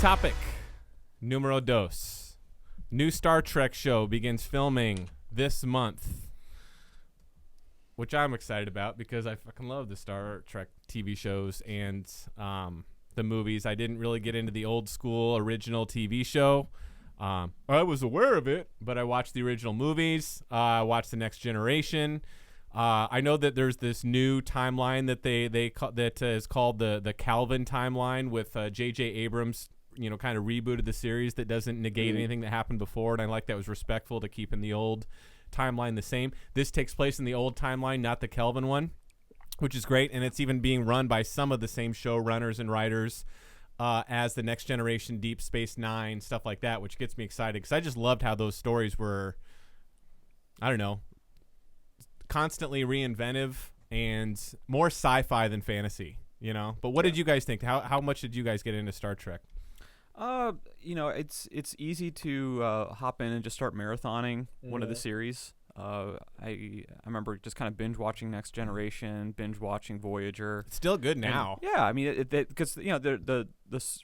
topic. Numero dos. New Star Trek show begins filming this month, which I'm excited about because I fucking love the Star Trek TV shows and the movies. I didn't really get into the old school original TV show. I was aware of it, but I watched the original movies. I watched The Next Generation. I know that there's this new timeline that that is called the Calvin timeline with J.J. Abrams, kind of rebooted the series that doesn't negate anything that happened before, and I like that was respectful to keeping the old timeline the same. This takes place in the old timeline, not the Kelvin one, which is great, and it's even being run by some of the same showrunners and writers as the Next Generation, Deep Space Nine, stuff like that, which gets me excited because I just loved how those stories were, I don't know, constantly reinventive and more sci-fi than fantasy, But what did you guys think? How much did you guys get into Star Trek? It's easy to hop in and just start marathoning one of the series. I remember just kind of binge watching Next Generation, binge watching Voyager. It's still good now. And, yeah, I mean, because the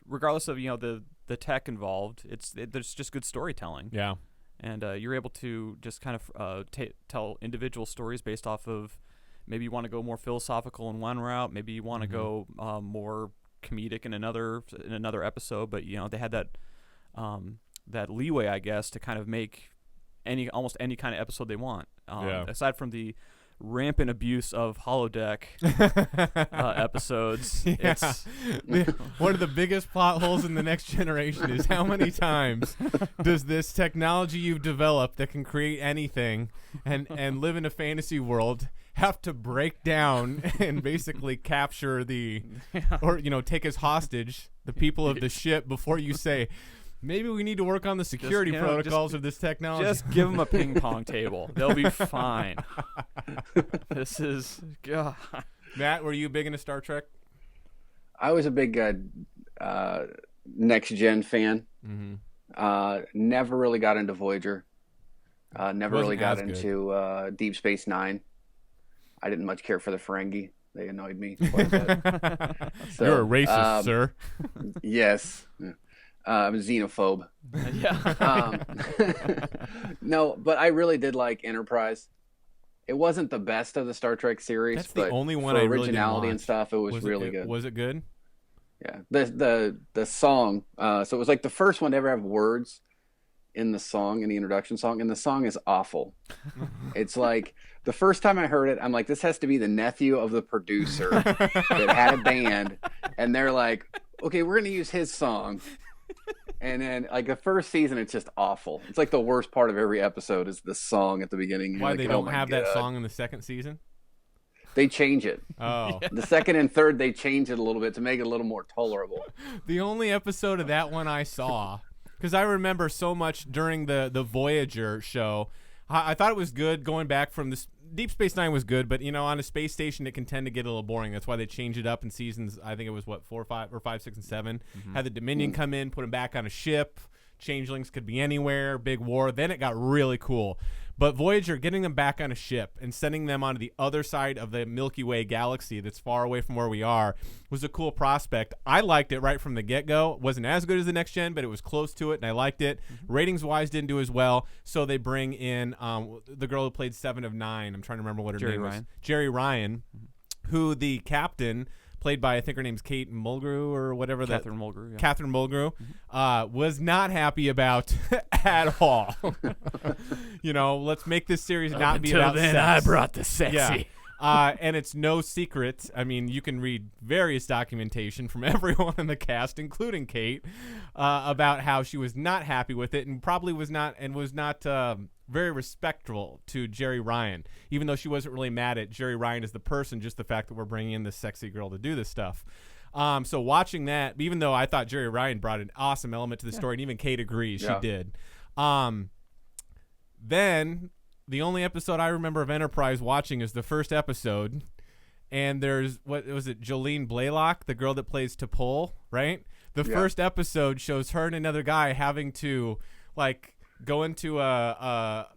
regardless of the tech involved, there's just good storytelling. Yeah, and you're able to just kind of tell individual stories based off of maybe you want to go more philosophical in one route, maybe you want to go more comedic in another episode, but they had that leeway, I guess, to kind of make almost any kind of episode they want. Aside from the rampant abuse of holodeck episodes, it's one of the biggest plot holes in The Next Generation is how many times does this technology you've developed that can create anything and live in a fantasy world have to break down and basically capture or take as hostage the people of the ship before you say, maybe we need to work on the security protocols of this technology. Just give them a ping pong table. They'll be fine. This is... God. Matt, were you big into Star Trek? I was a big Next Gen fan. Never really got into Voyager. Never really got into Deep Space Nine. I didn't much care for the Ferengi. They annoyed me quite a bit. So, you're a racist, sir. Yes. I'm a xenophobe. No, but I really did like Enterprise. It wasn't the best of the Star Trek series. That's but the only one for I originality really and stuff. It was really good. Was it good? Yeah. The song. So it was like the first one to ever have words in the song, in the introduction song, and the song is awful. It's like the first time I heard it, I'm like, this has to be the nephew of the producer that had a band, and they're like, okay, we're gonna use his song. And then, like, the first season, it's just awful. It's like the worst part of every episode is the song at the beginning. Why, like, they don't have that song in the second season? They change it. Oh. Yeah. The second and third, they change it a little bit to make it a little more tolerable. The only episode of that one I saw, because I remember so much during the Voyager show, I thought it was good going back from this. Deep Space Nine was good, but on a space station it can tend to get a little boring. That's why they changed it up in seasons. I think it was 4, 5, 6, and 7. Had the Dominion come in, put them back on a ship. Changelings could be anywhere. Big war. Then it got really cool. But Voyager, getting them back on a ship and sending them onto the other side of the Milky Way galaxy that's far away from where we are was a cool prospect. I liked it right from the get-go. It wasn't as good as the Next Gen, but it was close to it, and I liked it. Ratings-wise, didn't do as well, so they bring in the girl who played 7 of 9. I'm trying to remember what her name was. Jerry Ryan, who the captain, played by, I think her name's Kate Mulgrew or whatever. Catherine Mulgrew. Yeah. Catherine Mulgrew was not happy about at all. Let's make this series not be about then, sex. I brought the sexy. Yeah. And it's no secret. I mean, you can read various documentation from everyone in the cast, including Kate, about how she was not happy with it and probably was not very respectful to Jerry Ryan, even though she wasn't really mad at Jerry Ryan as the person, just the fact that we're bringing in this sexy girl to do this stuff. So watching that, even though I thought Jerry Ryan brought an awesome element to the story, and even Kate agrees she did. Then the only episode I remember of Enterprise watching is the first episode, and there's, what was it, Jolene Blaylock, the girl that plays T'Pol, right? The first episode shows her and another guy having to, like, go into a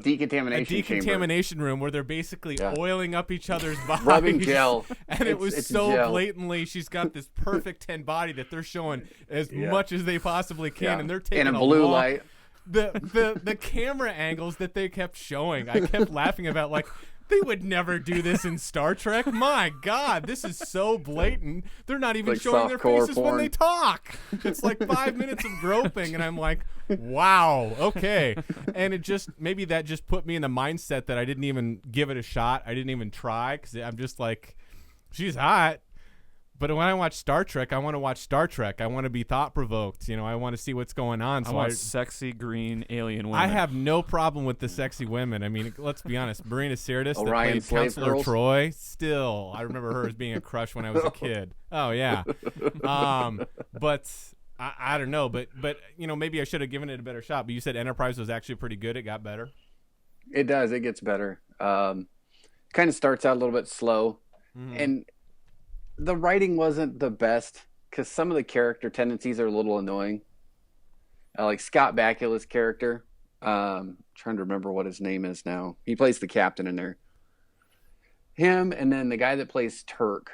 decontamination room where they're basically oiling up each other's bodies, rubbing gel, and it's so gel. Blatantly she's got this perfect 10 body that they're showing as much as they possibly can, and they're taking in a blue light. The camera angles that they kept showing, I kept laughing about, like, they would never do this in Star Trek. My God, this is so blatant. They're not even showing their faces when they talk. It's like 5 minutes of groping, and I'm like, wow, okay. And maybe that just put me in the mindset that I didn't even give it a shot. I didn't even try, because I'm just like, she's hot. But when I watch Star Trek, I want to watch Star Trek. I want to be thought-provoked. I want to see what's going on. I want sexy green alien women. I have no problem with the sexy women. I mean, let's be honest. Marina Sirtis, that Orion played Counselor girls. Troy, still, I remember her as being a crush when I was a kid. Oh, yeah. But I don't know. But maybe I should have given it a better shot. But you said Enterprise was actually pretty good. It got better. It does. It gets better. Kind of starts out a little bit slow. And the writing wasn't the best because some of the character tendencies are a little annoying. Like Scott Bakula's character. Trying to remember what his name is now. He plays the captain in there. Him, and then the guy that plays Turk.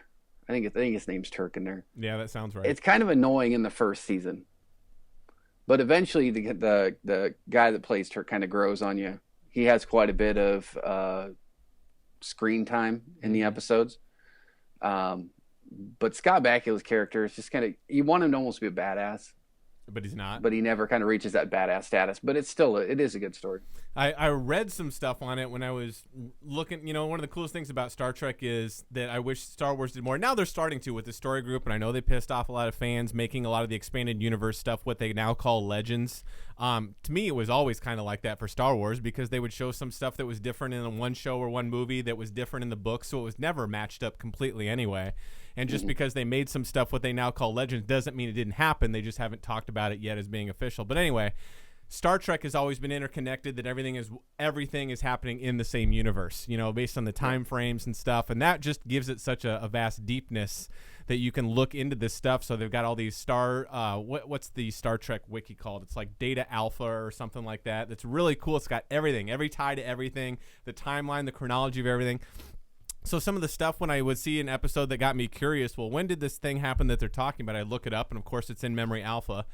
I think his name's Turk in there. Yeah, that sounds right. It's kind of annoying in the first season. But eventually the guy that plays Turk kind of grows on you. He has quite a bit of screen time in the episodes. But Scott Bakula's character is just kind of, you want him to almost be a badass. But he's not. But he never kind of reaches that badass status. But it is a good story. I read some stuff on it when I was looking. One of the coolest things about Star Trek is that I wish Star Wars did more. Now they're starting to with the story group, and I know they pissed off a lot of fans, making a lot of the expanded universe stuff what they now call Legends. To me, it was always kind of like that for Star Wars because they would show some stuff that was different in one show or one movie that was different in the book, so it was never matched up completely anyway. And just because they made some stuff what they now call Legends doesn't mean it didn't happen. They just haven't talked about it yet as being official. But anyway, Star Trek has always been interconnected, that everything is happening in the same universe, based on the time frames and stuff. And that just gives it such a vast deepness that you can look into this stuff. So they've got all these what's the Star Trek wiki called? It's like Data Alpha or something like that. That's really cool. It's got everything, every tie to everything, the timeline, the chronology of everything. So some of the stuff when I would see an episode that got me curious, well, when did this thing happen that they're talking about? I look it up, and of course it's in Memory Alpha.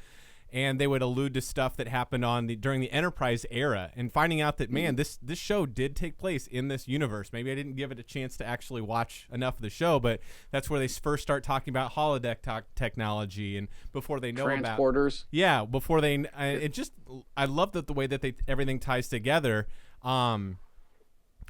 And they would allude to stuff that happened during the Enterprise era, and finding out that, man, this show did take place in this universe. Maybe I didn't give it a chance to actually watch enough of the show, but that's where they first start talking about holodeck technology, and before they know transporters. Before they, I love the way that everything ties together. I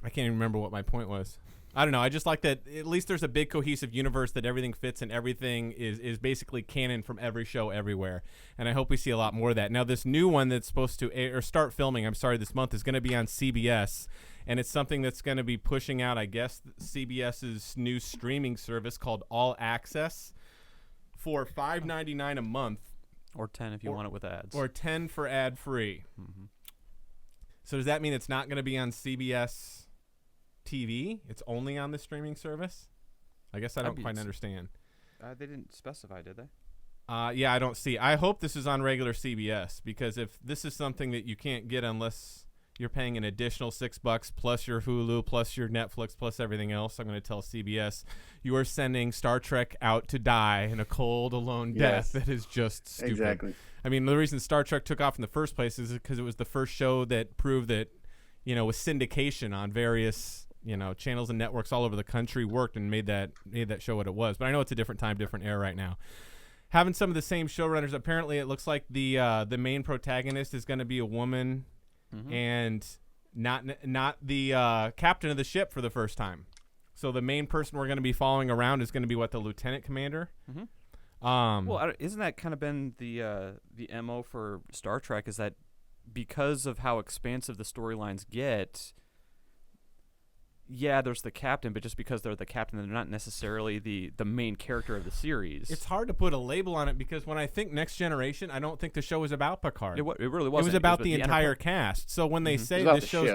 can't even remember what my point was. I don't know. I just like that at least there's a big cohesive universe that everything fits and everything is basically canon from every show everywhere. And I hope we see a lot more of that. Now, this new one that's supposed to start filming, this month, is going to be on CBS. And it's something that's going to be pushing out, I guess, CBS's new streaming service called All Access for $5.99 a month. Or 10 if you want it with ads. Or 10 for ad-free. Mm-hmm. So does that mean it's not going to be on CBS TV? It's only on the streaming service? I guess I don't quite understand. They didn't specify, did they? Yeah, I don't see. I hope this is on regular CBS, because if this is something that you can't get unless you're paying an additional $6 plus your Hulu plus your Netflix plus everything else, I'm going to tell CBS you are sending Star Trek out to die in a cold, alone death that is just stupid. Exactly. I mean, the reason Star Trek took off in the first place is because it was the first show that proved that, with syndication on various channels and networks all over the country worked and made that show what it was. But I know it's a different time, different era right now. Having some of the same showrunners, apparently it looks like the main protagonist is going to be a woman, and not the captain of the ship for the first time. So the main person we're going to be following around is going to be the lieutenant commander. Well, isn't that kind of been the MO for Star Trek? Is that because of how expansive the storylines get? Yeah, there's the captain, but just because they're the captain, they're not necessarily the main character of the series. It's hard to put a label on it, because when I think Next Generation, I don't think the show was about Picard. It really wasn't. It was about the entire cast. So when they say this show's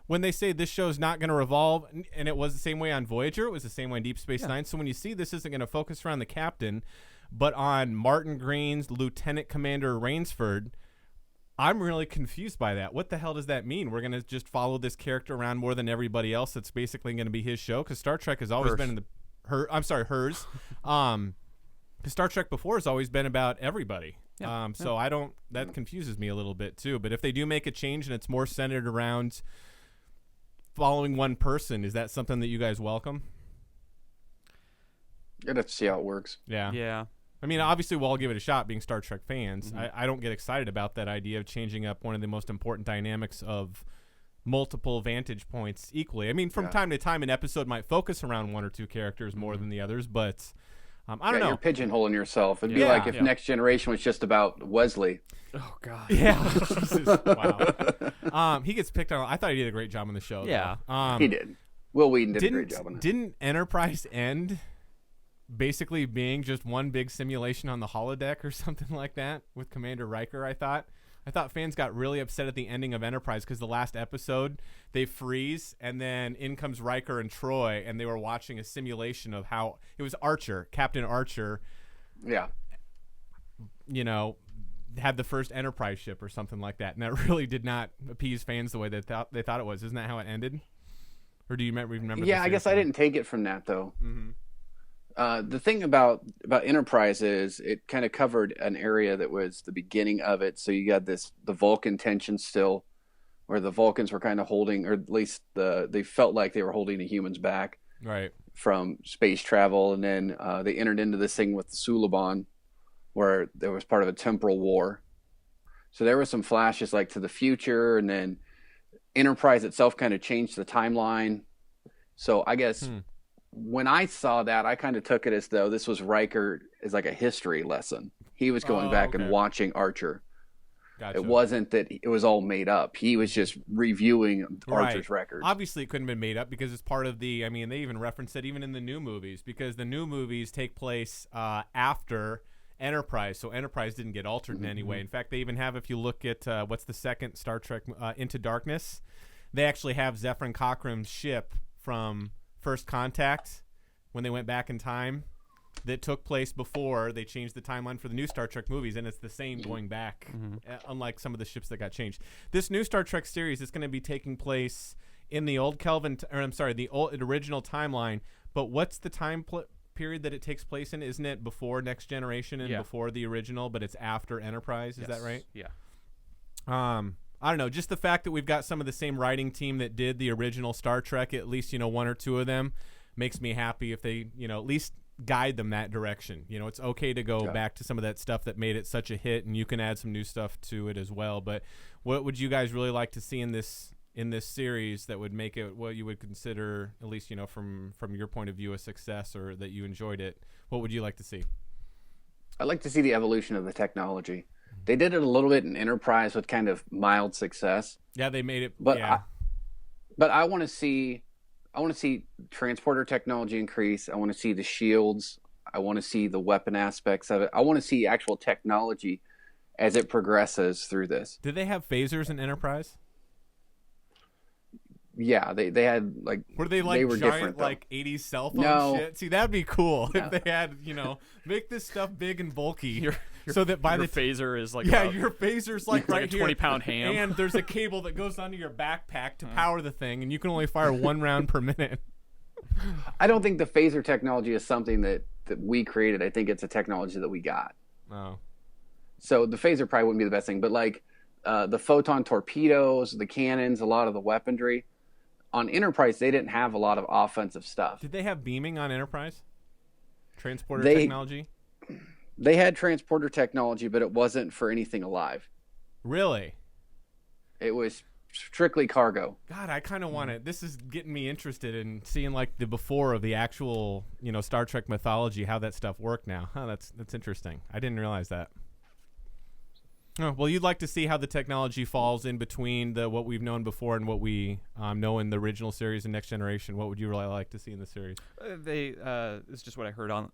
when they say this show's not going to revolve, and it was the same way on Voyager, it was the same way on Deep Space Nine. So when you see this isn't going to focus around the captain, but on Martin Green's Lieutenant Commander Rainsford, I'm really confused by that. What the hell does that mean? We're going to just follow this character around more than everybody else. That's basically going to be his show, because Star Trek has always been in the hers. Because Star Trek before has always been about everybody. Yeah. So I don't. That confuses me a little bit too. But if they do make a change and it's more centered around following one person, is that something that you guys welcome? You'd have to see how it works. Yeah. Yeah. I mean, obviously, we'll all give it a shot being Star Trek fans. I don't get excited about that idea of changing up one of the most important dynamics of multiple vantage points equally. I mean, from time to time, an episode might focus around one or two characters more than the others, but I don't know. You're pigeonholing yourself. It'd be like if Next Generation was just about Wesley. Oh, God. Yeah. Jesus. Wow. He gets picked on. I thought he did a great job on the show. Yeah. He did. Will Wheaton did a great job on it. Didn't Enterprise end basically being just one big simulation on the holodeck or something like that with Commander Riker? I thought fans got really upset at the ending of Enterprise because the last episode they freeze and then in comes Riker and Troy and they were watching a simulation of how it was Captain Archer. Yeah. Had the first Enterprise ship or something like that, and that really did not appease fans the way they thought it was. Isn't that how it ended? Or do you remember? Yeah, I guess I didn't take it from that though. Mm-hmm. The thing about Enterprise is it kind of covered an area that was the beginning of it. So you got the Vulcan tension still, where the Vulcans were kind of holding, or at least they felt like they were holding the humans back, right, from space travel. And then they entered into this thing with the Suliban, where there was part of a temporal war. So there were some flashes like to the future, and then Enterprise itself kind of changed the timeline. So I guess. When I saw that, I kind of took it as though this was Riker as like a history lesson. He was going back and watching Archer. Gotcha. It wasn't that it was all made up. He was just reviewing Archer's record. Obviously, it couldn't have been made up because it's part of the. I mean, they even reference it even in the new movies because the new movies take place after Enterprise, so Enterprise didn't get altered in any way. In fact, they even have, if you look at what's the second Star Trek, Into Darkness, they actually have Zefram Cochrane's ship from First Contact when they went back in time that took place before they changed the timeline for the new Star Trek movies, and it's the same going back, unlike some of the ships that got changed. This new Star Trek series is going to be taking place in the old the original timeline, but what's the time period that it takes place in? Isn't it before Next Generation and before the original, but it's after Enterprise? Is that right? Yeah. I don't know, just the fact that we've got some of the same writing team that did the original Star Trek, at least, one or two of them, makes me happy if they, at least guide them that direction. It's okay to go back to some of that stuff that made it such a hit, and you can add some new stuff to it as well. But what would you guys really like to see in this series that would make it what you would consider, at least, from your point of view, a success, or that you enjoyed it? What would you like to see? I'd like to see the evolution of the technology. They did it a little bit in Enterprise with kind of mild success. Yeah, they made it. But I want to see transporter technology increase. I want to see the shields. I want to see the weapon aspects of it. I want to see actual technology as it progresses through this. Did they have phasers in Enterprise? Yeah, they had like. Were they like were giant like 80s cell phone shit? See, that'd be cool if they had, make this stuff big and bulky. So that by your phaser is like your phaser's like right a 20-pound ham, and there's a cable that goes onto your backpack to power the thing, and you can only fire one round per minute. I don't think the phaser technology is something that we created. I think it's a technology that we got. Oh, so the phaser probably wouldn't be the best thing, but like the photon torpedoes, the cannons, a lot of the weaponry on Enterprise, they didn't have a lot of offensive stuff. Did they have beaming on Enterprise? Transporter technology? They had transporter technology, but it wasn't for anything alive. Really? It was strictly cargo. God, I kind of want it. This is getting me interested in seeing like the before of the actual, Star Trek mythology, how that stuff worked now. Huh, that's interesting. I didn't realize that. Oh, well, you'd like to see how the technology falls in between what we've known before and what we know in the original series and Next Generation. What would you really like to see in the series? It's just what I heard on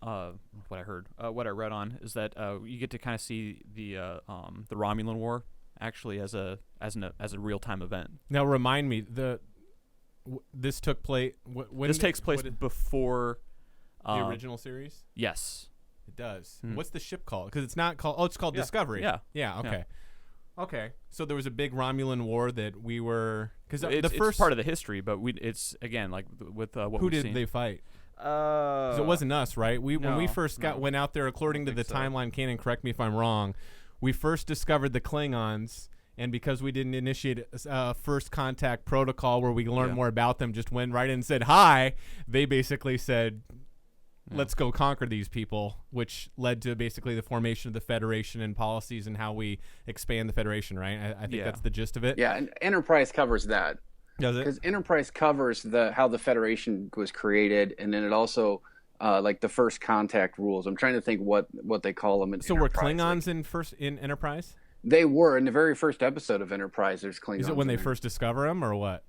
what I read on is that you get to kind of see the Romulan War actually as a real time event. Now, remind me, this took place. This takes place before the original series. Yes. It does. What's the ship called? Because it's not called. Oh, it's called Discovery. Yeah. Yeah. Okay. Okay, so there was a big Romulan war that we were because It's, the first it's part of the history, but it's again like with what who we've did seen. they fight? 'Cause It wasn't us, right? When we No, first no. went out there, according to the think so. timeline canon, correct me if I'm wrong, we first discovered the Klingons, and because we didn't initiate a first contact protocol where we learned more about them, just went right in and said hi. They basically said, let's go conquer these people, which led to basically the formation of the Federation and policies and how we expand the Federation, right? I think that's the gist of it. Yeah, and Enterprise covers that. Does Because it? Enterprise covers how the Federation was created, and then it also like the first contact rules. I'm trying to think what they call them. In So were Enterprise. Klingons in Enterprise? They were in the very first episode of Enterprise. There's Klingons. Is it when they in there. first discover them or what?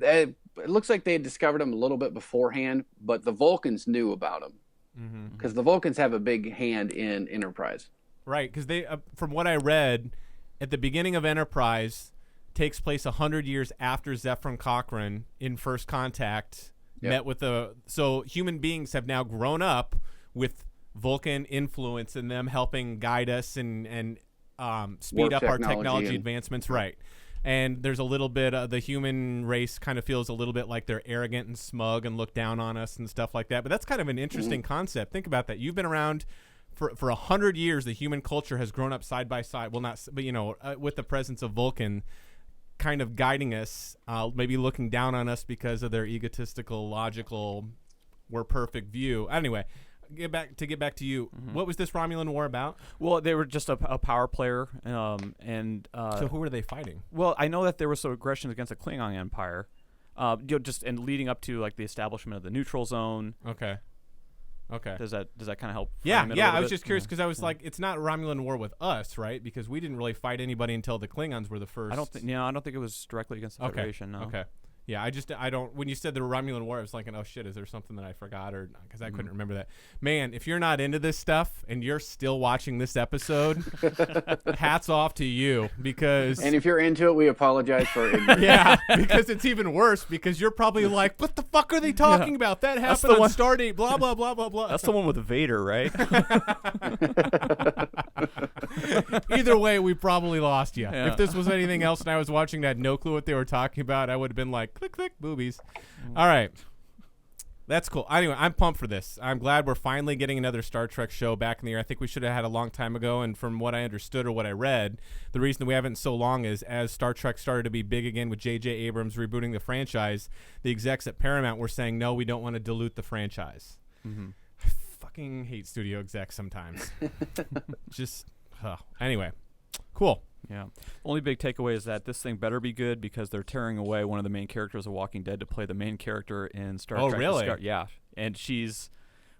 It looks like they had discovered them a little bit beforehand, but the Vulcans knew about them because the Vulcans have a big hand in Enterprise. Right, because they, from what I read, at the beginning of Enterprise, takes place 100 years after Zefram Cochrane in First Contact met with so human beings have now grown up with Vulcan influence in them, helping guide us and speed up our technology advancements. Right. And there's a little bit the human race kind of feels a little bit like they're arrogant and smug and look down on us and stuff like that. But that's kind of an interesting concept. Think about that. You've been around for 100 years. The human culture has grown up side by side. Well, not, but with the presence of Vulcan kind of guiding us, maybe looking down on us because of their egotistical, logical, we're perfect view. Anyway, get back to you. What was this Romulan war about? Well, they were just a power player, and So who were they fighting? well, I know that there was some aggression against the Klingon Empire, just and leading up to like the establishment of the neutral zone. Okay. Does that kind of help? Yeah. frame it a I little was bit? just curious because I was like, it's not Romulan war with us, right? Because we didn't really fight anybody until the Klingons were the first. I don't think it was directly against the Federation. No. Okay. Yeah, I don't. When you said the Romulan War, I was like, oh shit, is there something that I forgot or because I couldn't remember that. Man, if you're not into this stuff and you're still watching this episode, hats off to you because. And if you're into it, we apologize for ignorance. Yeah, because it's even worse because you're probably like, what the fuck are they talking about? That That's happened the on one- Stardate, blah blah blah blah blah. That's the one with Vader, right? Either way, we probably lost you. Yeah. If this was anything else and I was watching that, no clue what they were talking about, I would have been like, click, click, boobies. All right. That's cool. Anyway, I'm pumped for this. I'm glad we're finally getting another Star Trek show back in the air. I think we should have had a long time ago, and from what I understood or what I read, the reason we haven't in so long is as Star Trek started to be big again with J.J. Abrams rebooting the franchise, the execs at Paramount were saying, no, we don't want to dilute the franchise. I fucking hate studio execs sometimes. Anyway, cool. Yeah. Only big takeaway is that this thing better be good because they're tearing away one of the main characters of Walking Dead to play the main character in Star Trek. Oh, really? Yeah. And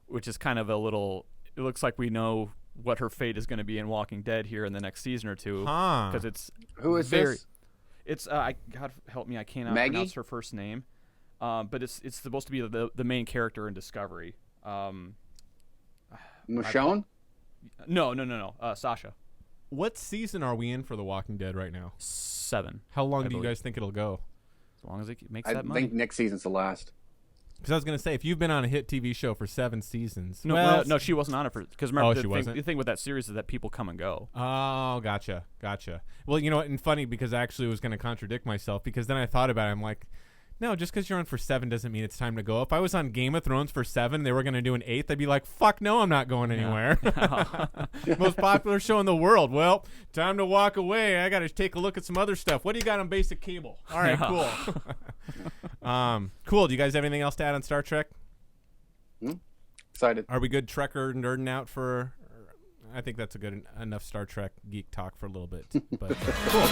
which is kind of a little, it looks like we know what her fate is going to be in Walking Dead here in the next season or two. Huh. Because it's Who is very, this? It's, God help me, I cannot Maggie? pronounce her first name. But it's supposed to be the main character in Discovery. Michonne? No. Sasha. What season are we in for The Walking Dead right now? 7. How long I do you believe. guys think it'll go? As long as it makes I that money. think next season's the last. Because I was going to say, if you've been on a hit TV show for 7 seasons. No, she wasn't on it because remember she wasn't? the thing with that series is that people come and go. Oh, gotcha. Well, you know what? And funny because I actually was going to contradict myself because then I thought about it. I'm like, no, just because you're on for 7 doesn't mean it's time to go. If I was on Game of Thrones for 7, they were going to do an 8th. I'd be like, fuck no, I'm not going anywhere. Most popular show in the world. Well, time to walk away. I got to take a look at some other stuff. What do you got on basic cable? All right, cool. Cool. Do you guys have anything else to add on Star Trek? Excited. Are we good Trekker nerding out for? I think that's a good enough Star Trek geek talk for a little bit. But cool.